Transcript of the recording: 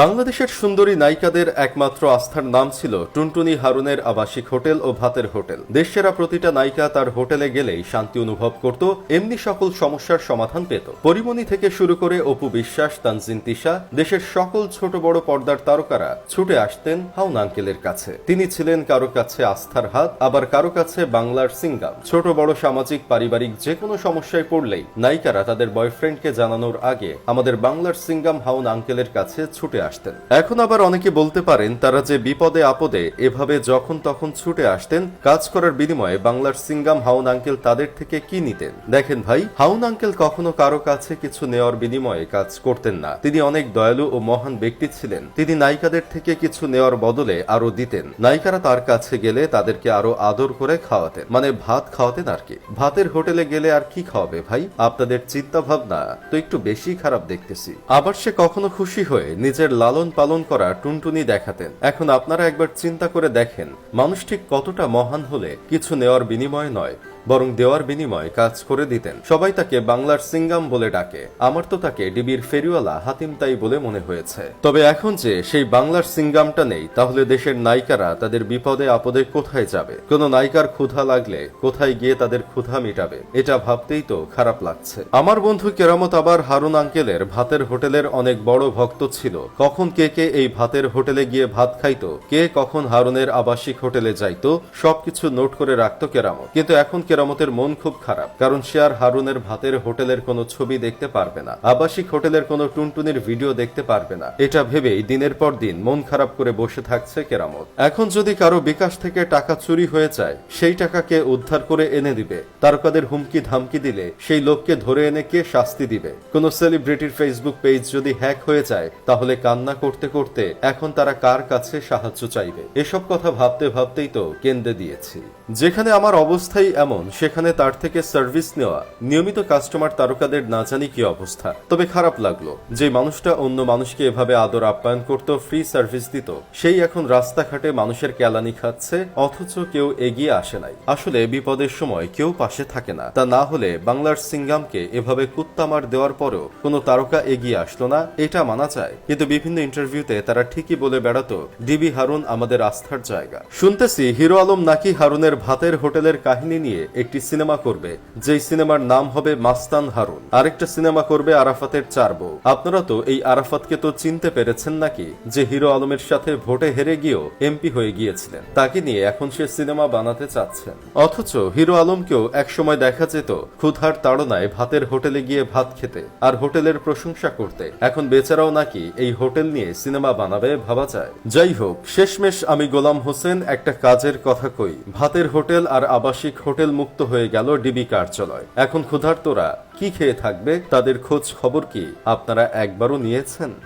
বাংলাদেশের সুন্দরী নায়িকাদের একমাত্র আস্থার নাম ছিল টুনটুনি হারুনের আবাসিক হোটেল ও ভাতের হোটেল। দেশসেরা প্রতিটা নায়িকা তার হোটেলে গেলেই শান্তি অনুভব করত, এমনি সকল সমস্যার সমাধান পেত। পরিমণি থেকে শুরু করে অপু বিশ্বাস, তানজিন তিশা, দেশের সকল ছোট বড় পর্দার তারকারা ছুটে আসতেন হাউন আঙ্কেলের কাছে। তিনি ছিলেন কারো কাছে আস্থার হাত, আবার কারো কাছে বাংলার সিঙ্গাম। ছোট বড় সামাজিক পারিবারিক যে কোনো সমস্যায় পড়লেই নায়িকারা তাদের বয়ফ্রেন্ডকে জানানোর আগে আমাদের বাংলার সিঙ্গাম হাউন আঙ্কেলের কাছে ছুটে আসতেন। এখন আবার অনেকে বলতে পারেন তারা যে বিপদে আপদে এভাবে যখন তখন ছুটে আসতেন, কাজ করার বিনিময়ে বাংলার সিঙ্গাম হাউন আঙ্কেল তাদের থেকে কি নিতেন? দেখেন ভাই, হাউন আঙ্কেল কখনো কারো কাছে কিছু নেওয়ার বিনিময়ে কাজ করতেন না। তিনি অনেক দয়ালু ও মহান ব্যক্তি ছিলেন। তিনি নায়িকাদের থেকে কিছু নেওয়ার বদলে আরো দিতেন। নায়িকারা তার কাছে গেলে তাদেরকে আরো আদর করে খাওয়াতেন, মানে ভাত খাওয়াতেন আর কি। ভাতের হোটেলে গেলে আর কি খাওয়াবে ভাই? আপনাদের চিন্তা ভাবনা তো একটু বেশি খারাপ দেখতেছি। আবার সে কখনো খুশি হয়ে নিজের লালন পালন করা টুনটুনি দেখাতেন। এখন আপনারা একবার চিন্তা করে দেখেন, মানুষ ঠিক কতটা মহান হলে কিছু নেওয়ার বিনিময়ে নয়, বরং দেওয়ার বিনিময়ে কাজ করে দিতেন। সবাই তাকে বাংলার সিঙ্গাম বলে ডাকে। আমার তো তাকে ডিবির ফেরিওয়ালা হাতিম তাই বলে মনে হয়েছে। তবে এখন যে সেই বাংলার সিঙ্গামটা নেই, তাহলে দেশের নায়িকারা তাদের বিপদে আপদে কোথায় যাবে? কোন নায়িকার ক্ষুধা লাগলে কোথায় গিয়ে তাদের ক্ষুধা মেটাবে? এটা ভাবতেই তো খারাপ লাগছে। আমার বন্ধু কেরামত আবার হারুন আঙ্কেলের ভাতের হোটেলের অনেক বড় ভক্ত ছিল। কখন কে কে এই ভাতের হোটেলে গিয়ে ভাত খাইতো, কে কখন হারুনের আবাসিক হোটেলে যাইতো, সবকিছু নোট করে রাখতো কেরামত। কিন্তু এখন কেরামতের মন খুব খারাপ, কারণ সে আর হারুনের ভাতের হোটেলের কোনো ছবি দেখতে পারবে না, আবাসিক হোটেলের কোনো টুনটুনির ভিডিও দেখতে পারবে না। এটা ভেবেই দিনের পর দিন মন খারাপ করে বসে থাকছে কেরামত। এখন যদি কারো বিকাশ থেকে টাকা চুরি হয়ে যায়, সেই টাকাকে উদ্ধার করে এনে দিবে। তারকাদের হুমকি ধামকি দিলে সেই লোককে ধরে এনে কে শাস্তি দিবে? কোন সেলিব্রিটির ফেসবুক পেজ যদি হ্যাক হয়ে যায়, তাহলে কান্না করতে করতে এখন তারা কার কাছে সাহায্য চাইবে? এসব কথা ভাবতে ভাবতেই তো কেন্দ্রে দিয়েছি। যেখানে আমার অবস্থাই এমন, সেখানে তার থেকে সার্ভিস নেওয়া নিয়মিত কাস্টমার তারকাদের না জানি কি অবস্থা। তবে খারাপ লাগলো, যে মানুষটা অন্য মানুষকে এভাবে আদর আপ্যায়ন করত, ফ্রি সার্ভিস দিত, সেই এখন রাস্তাঘাটে মানুষের কেলানি খাচ্ছে, অথচ কেউ এগিয়ে আসে নাই। আসলে বিপদের সময় কেউ পাশে থাকে না। তা না হলে বাংলার সিঙ্গামকে এভাবে কুত্তামার দেওয়ার পরেও কোনো তারকা এগিয়ে আসলো না, এটা মানা যায়। কিন্তু বিভিন্ন ইন্টারভিউতে তারা ঠিকই বলে বেড়াতো, ডিবি হারুন আমাদের আস্থার জায়গা। শুনতেছি হিরো আলম নাকি হারুনের ভাতের হোটেলের কাহিনী নিয়ে একটি সিনেমা করবে, যেই সিনেমার নাম হবে মাস্তান হারুন। আরেকটা সিনেমা করবে আরাফাতের চার বউ। আপনারা তো এই আরাফাতকে তো চিনতে পেরেছেন নাকি, যে হিরো আলমের সাথে ভোটে হেরে গিয়েও এমপি হয়ে গিয়েছিলেন। তাকে নিয়ে এখন সে সিনেমা বানাতে চাচ্ছেন। অথচ হিরো আলমকেও একসময় দেখা যেত ক্ষুধার তাড়নায় ভাতের হোটেলে গিয়ে ভাত খেতে আর হোটেলের প্রশংসা করতে। এখন বেচারাও নাকি এই হোটেল নিয়ে সিনেমা বানাবে, ভাবা যায়। যাই হোক, শেষমেশ আমি গোলাম হোসেন একটা কাজের কথা কই। ভাতের হোটেল আর আবাসিক হোটেল মুক্ত হয়ে গেল ডিবি কার্যালয়। এখন ক্ষুধার্তরা কি খেয়ে থাকবে, তাদের খোঁজ খবর কি আপনারা একবারও নিয়েছেন?